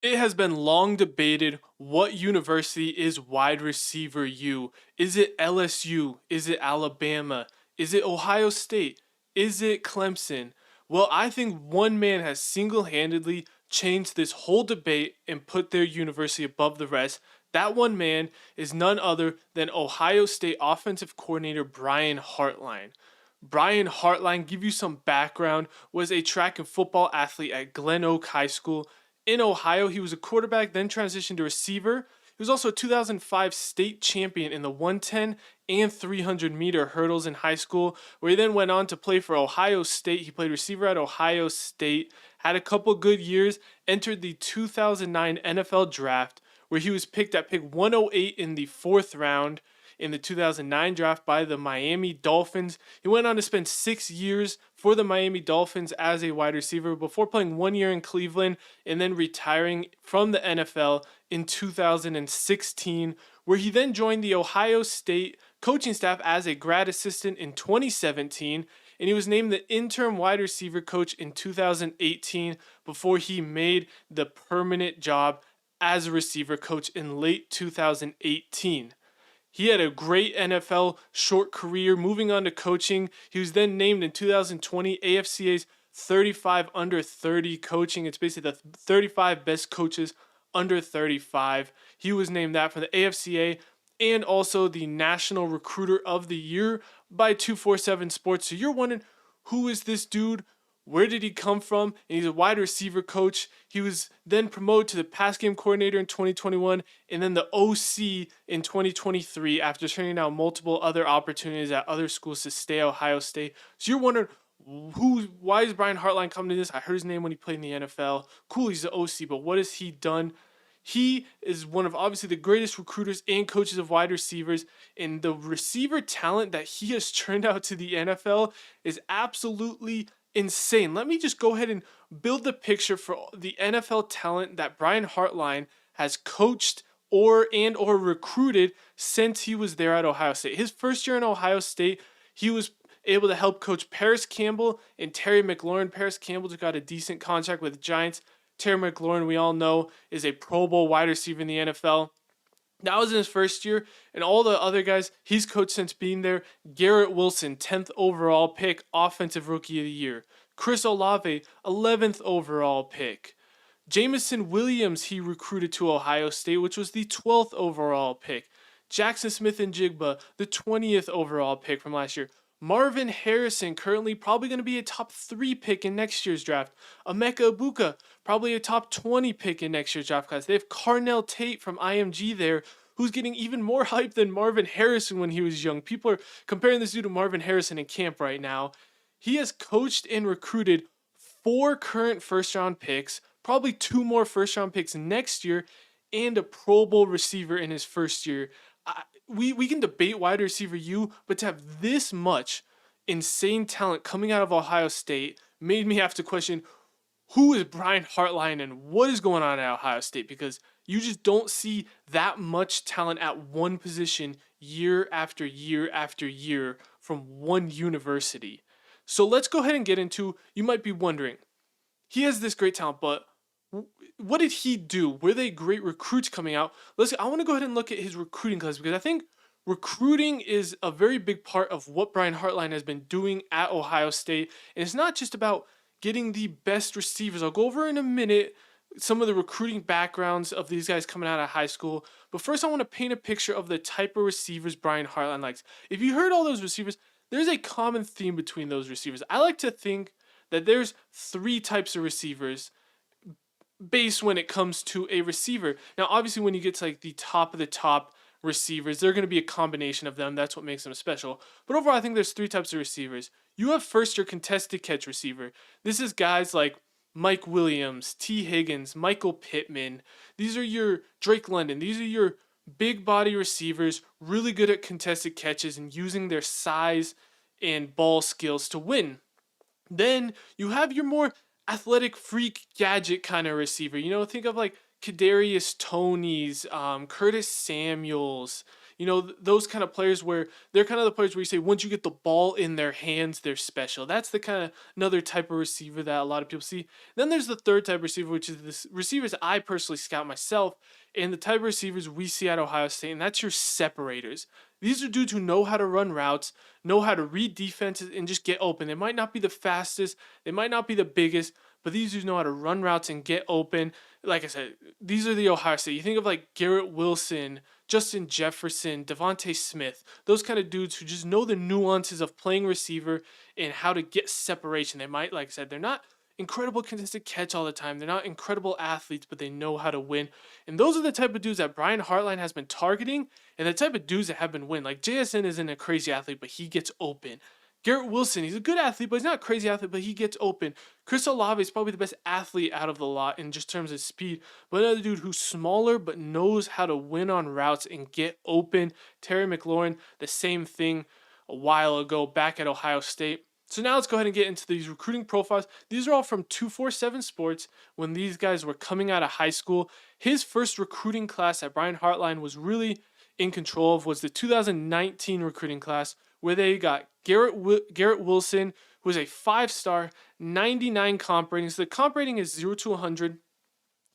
It has been long debated what university is wide receiver U. Is it LSU? Is it Alabama? Is it Ohio State? Is it Clemson? Well, I think one man has single handedly changed this whole debate and put their university above the rest. That one man is none other than Ohio State offensive coordinator Brian Hartline. Brian Hartline, give you some background, was a track and football athlete at Glen Oak High School in Ohio. He was a quarterback, then transitioned to receiver. He was also a 2005 state champion in the 110 and 300-meter hurdles in high school, where he then went on to play for Ohio State. He played receiver at Ohio State, had a couple good years, entered the 2009 NFL Draft, where he was picked at pick 108 in the fourth round in the 2009 draft by the Miami Dolphins. He went on to spend 6 years for the Miami Dolphins as a wide receiver before playing 1 year in Cleveland and then retiring from the NFL in 2016, where he then joined the Ohio State coaching staff as a grad assistant in 2017, and he was named the interim wide receiver coach in 2018 before he made the permanent job as a receiver coach in late 2018. He had a great NFL short career, moving on to coaching. He was then named in 2020 AFCA's 35 under 30 coaching. It's basically the 35 best coaches under 35. He was named that for the AFCA and also the National Recruiter of the Year by 247 Sports. So you're wondering, who is this dude? Where did he come from? And he's a wide receiver coach. He was then promoted to the pass game coordinator in 2021 and then the OC in 2023 after turning down multiple other opportunities at other schools to stay at Ohio State. So you're wondering, why is Brian Hartline coming to this? I heard his name when he played in the NFL. Cool, he's the OC, but what has he done? He is one of obviously the greatest recruiters and coaches of wide receivers, and the receiver talent that he has turned out to the NFL is absolutely insane. Let me just go ahead and build the picture for the NFL talent that Brian Hartline has coached or recruited since he was there at Ohio State. His first year in Ohio State, he was able to help coach Paris Campbell and Terry McLaurin. Paris Campbell just got a decent contract with the Giants. Terry McLaurin, we all know, is a Pro Bowl wide receiver in the NFL. That was in his first year, and all the other guys he's coached since being there. Garrett Wilson, 10th overall pick, Offensive Rookie of the Year. Chris Olave, 11th overall pick. Jamison Williams, he recruited to Ohio State, which was the 12th overall pick. Jackson Smith and Jigba, the 20th overall pick from last year. Marvin Harrison, currently probably going to be a top 3 pick in next year's draft. Emeka Ibuka, probably a top 20 pick in next year's draft class. They have Carnell Tate from IMG there, who's getting even more hype than Marvin Harrison when he was young. People are comparing this dude to Marvin Harrison in camp right now. He has coached and recruited 4 current first-round picks, probably 2 more first-round picks next year, and a Pro Bowl receiver in his first year. We can debate wide receiver U, but to have this much insane talent coming out of Ohio State made me have to question, who is Brian Hartline and what is going on at Ohio State? Because you just don't see that much talent at one position year after year after year from one university. So let's go ahead and get into, you might be wondering, he has this great talent, but what did he do? Were they great recruits coming out? I want to go ahead and look at his recruiting class because I think recruiting is a very big part of what Brian Hartline has been doing at Ohio State. And it's not just about getting the best receivers. I'll go over in a minute some of the recruiting backgrounds of these guys coming out of high school. But first, I want to paint a picture of the type of receivers Brian Hartline likes. If you heard all those receivers, there's a common theme between those receivers. I like to think that there's 3 types of receivers based when it comes to a receiver. Now, obviously, when you get to like the top of the top receivers, they're going to be a combination of them. That's what makes them special. But overall, I think there's 3 types of receivers. You have first your contested catch receiver. This is guys like Mike Williams, T. Higgins, Michael Pittman. These are your Drake London. These are your big body receivers, really good at contested catches and using their size and ball skills to win. Then you have your more athletic freak gadget kind of receiver. You know, think of like Kadarius Toney's, Curtis Samuels, You know, those kind of players where they're kind of the players where you say once you get the ball in their hands, they're special. That's the kind of another type of receiver that a lot of people see. Then there's the third type of receiver, which is the receivers I personally scout myself, and the type of receivers we see at Ohio State, and that's your separators. These are dudes who know how to run routes, know how to read defenses, and just get open. They might not be the fastest, they might not be the biggest, but these dudes know how to run routes and get open. Like I said, these are the Ohio State. You think of like Garrett Wilson, Justin Jefferson, Devontae Smith, those kind of dudes who just know the nuances of playing receiver and how to get separation. They might, like I said, they're not incredible contested catch all the time. They're not incredible athletes, but they know how to win. And those are the type of dudes that Brian Hartline has been targeting and the type of dudes that have been winning. Like JSN isn't a crazy athlete, but he gets open. Garrett Wilson, he's a good athlete, but he's not a crazy athlete, but he gets open. Chris Olave is probably the best athlete out of the lot in just terms of speed, but another dude who's smaller but knows how to win on routes and get open. Terry McLaurin, the same thing a while ago back at Ohio State. So now let's go ahead and get into these recruiting profiles. These are all from 247 Sports when these guys were coming out of high school. His first recruiting class that Brian Hartline was really in control of was the 2019 recruiting class, where they got Garrett Wilson, who is a 5-star, 99 comp rating. So the comp rating is 0 to 100.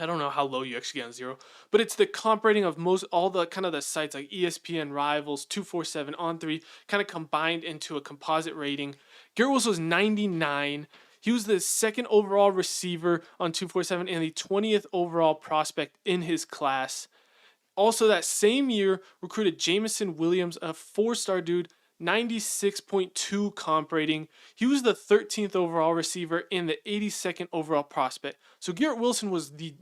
I don't know how low you actually get on 0, but it's the comp rating of all the kind of the sites like ESPN, Rivals, 247, On3, kind of combined into a composite rating. Garrett Wilson was 99. He was the second overall receiver on 247 and the 20th overall prospect in his class. Also that same year, recruited Jamison Williams, a 4-star dude, 96.2 comp rating. He was the 13th overall receiver and the 82nd overall prospect. So Garrett Wilson was the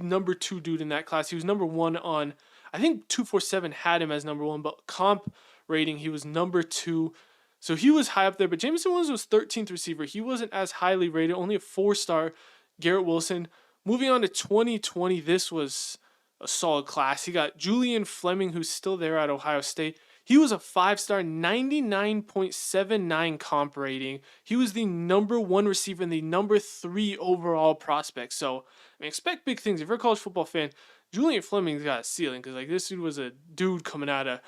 number 2 dude in that class. He was number 1 on, I think 247 had him as number 1, but comp rating he was number 2. So he was high up there, but Jamison Williams was 13th receiver. He wasn't as highly rated, only a 4-star Garrett Wilson. Moving on to 2020, this was a solid class. He got Julian Fleming, who's still there at Ohio State. He was a 5-star, 99.79 comp rating. He was the number 1 receiver and the number 3 overall prospect. So, I mean, expect big things. If you're a college football fan, Julian Fleming's got a ceiling because, like, this dude was a dude coming out of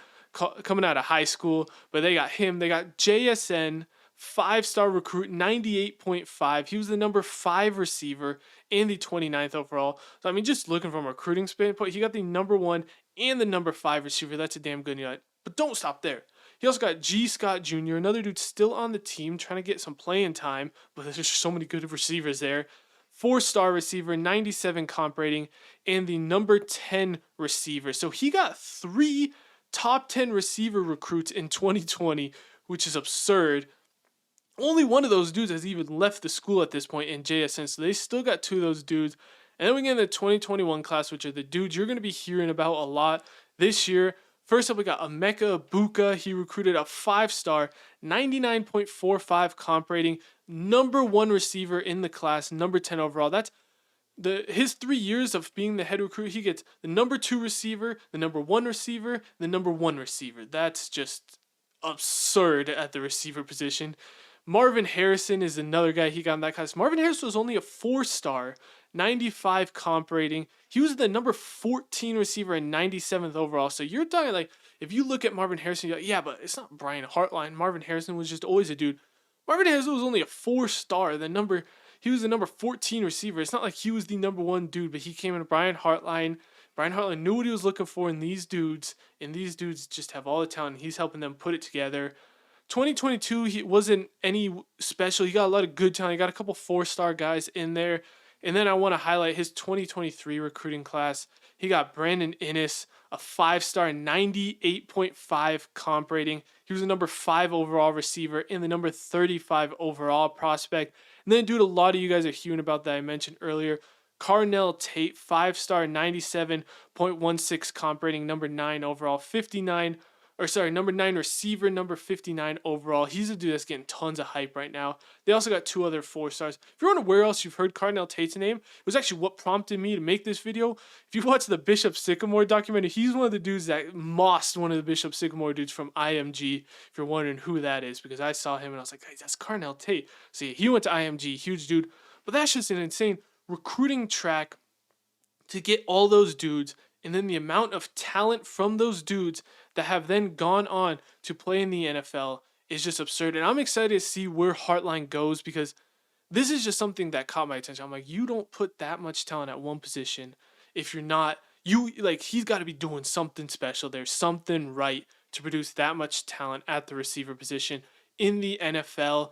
high school. But they got him. They got JSN, 5-star recruit, 98.5. He was the number 5 receiver and the 29th overall. So, I mean, just looking from a recruiting standpoint, he got the number 1 and the number 5 receiver. That's a damn good unit. But don't stop there. He also got G. Scott Jr., another dude still on the team trying to get some playing time, but there's just so many good receivers there. 4-star receiver, 97 comp rating, and the number 10 receiver. So he got 3 top 10 receiver recruits in 2020, which is absurd. Only one of those dudes has even left the school at this point in JSN, so they still got 2 of those dudes. And then we get in the 2021 class, which are the dudes you're going to be hearing about a lot this year. First up, we got Emeka Ibuka. He recruited a 5-star, 99.45 comp rating, number 1 receiver in the class, number 10 overall. That's his 3 years of being the head recruit. He gets the number 2 receiver, the number 1 receiver, the number 1 receiver. That's just absurd at the receiver position. Marvin Harrison is another guy he got in that class. Marvin Harrison was only a 4-star, 95 comp rating. He was the number 14 receiver and 97th overall. So you're talking like, if you look at Marvin Harrison, you're like, yeah, but it's not Brian Hartline. Marvin Harrison was just always a dude. Marvin Harrison was only a 4-star. He was the number 14 receiver. It's not like he was the number 1 dude, but he came in Brian Hartline. Brian Hartline knew what he was looking for in these dudes, and these dudes just have all the talent. He's helping them put it together. 2022, he wasn't any special. He got a lot of good talent. He got a couple 4-star guys in there. And then I want to highlight his 2023 recruiting class. He got Brandon Innes, a 5-star, 98.5 comp rating. He was the number 5 overall receiver and the number 35 overall prospect. And then, dude, a lot of you guys are hearing about that I mentioned earlier. Carnell Tate, 5-star, 97.16 comp rating, number 9 overall, number 9 receiver, number 59 overall. He's a dude that's getting tons of hype right now. They also got 2 other 4-stars. If you're wondering where else you've heard Carnell Tate's name, it was actually what prompted me to make this video. If you watch the Bishop Sycamore documentary, he's one of the dudes that mossed one of the Bishop Sycamore dudes from IMG, if you're wondering who that is, because I saw him and I was like, hey, that's Carnell Tate. See, he went to IMG, huge dude. But that's just an insane recruiting track to get all those dudes And then the amount of talent from those dudes that have then gone on to play in the NFL is just absurd. And I'm excited to see where Hartline goes because this is just something that caught my attention. I'm like, you don't put that much talent at one position if you're not you like he's got to be doing something special. There's something right to produce that much talent at the receiver position in the NFL.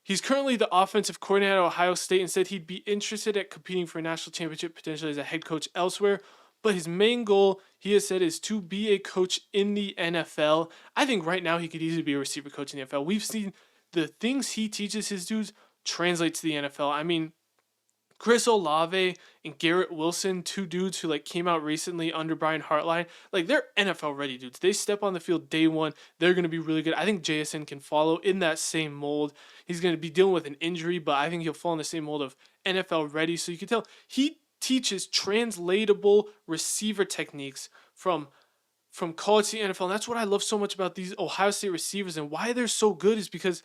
He's currently the offensive coordinator at Ohio State and said he'd be interested at competing for a national championship potentially as a head coach elsewhere. But his main goal, he has said, is to be a coach in the NFL. I think right now he could easily be a receiver coach in the NFL. We've seen the things he teaches his dudes translate to the NFL. I mean, Chris Olave and Garrett Wilson, two dudes who like came out recently under Brian Hartline, like they're NFL ready dudes. They step on the field day one. They're going to be really good. I think JSN can follow in that same mold. He's going to be dealing with an injury, but I think he'll fall in the same mold of NFL ready. So you can tell he teaches translatable receiver techniques from college to the NFL. And that's what I love so much about these Ohio State receivers and why they're so good is because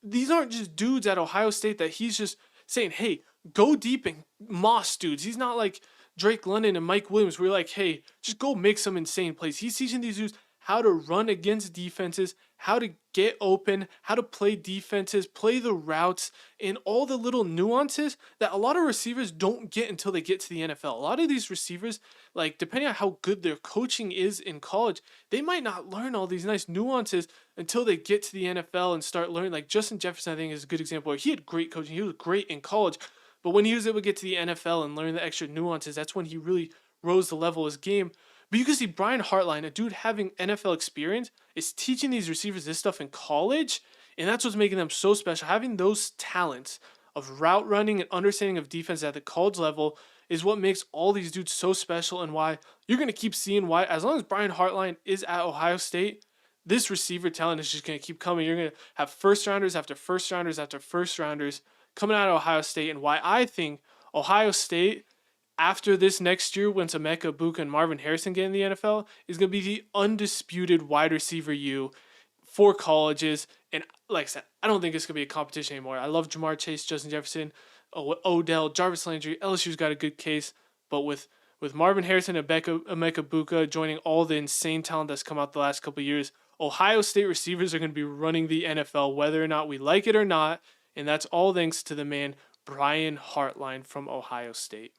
these aren't just dudes at Ohio State that he's just saying, hey, go deep and moss dudes. He's not like Drake London and Mike Williams. We're like, hey, just go make some insane plays. He's teaching these dudes how to run against defenses, how to get open, how to play defenses, play the routes, and all the little nuances that a lot of receivers don't get until they get to the NFL. A lot of these receivers, like depending on how good their coaching is in college, they might not learn all these nice nuances until they get to the NFL and start learning. Like Justin Jefferson, I think, is a good example. He had great coaching. He was great in college. But when he was able to get to the NFL and learn the extra nuances, that's when he really rose the level of his game. But you can see Brian Hartline, a dude having NFL experience, is teaching these receivers this stuff in college, and that's what's making them so special. Having those talents of route running and understanding of defense at the college level is what makes all these dudes so special and why you're going to keep seeing why, as long as Brian Hartline is at Ohio State, this receiver talent is just going to keep coming. You're going to have first rounders after first rounders after first rounders coming out of Ohio State, and why I think Ohio State, after this next year, when Emeka Egbuka and Marvin Harrison get in the NFL, is going to be the undisputed wide receiver U for colleges. And like I said, I don't think it's going to be a competition anymore. I love Jamar Chase, Justin Jefferson, Odell, Jarvis Landry. LSU's got a good case, but with Marvin Harrison and Emeka Egbuka joining all the insane talent that's come out the last couple of years, Ohio State receivers are going to be running the NFL, whether or not we like it or not. And that's all thanks to the man, Brian Hartline from Ohio State.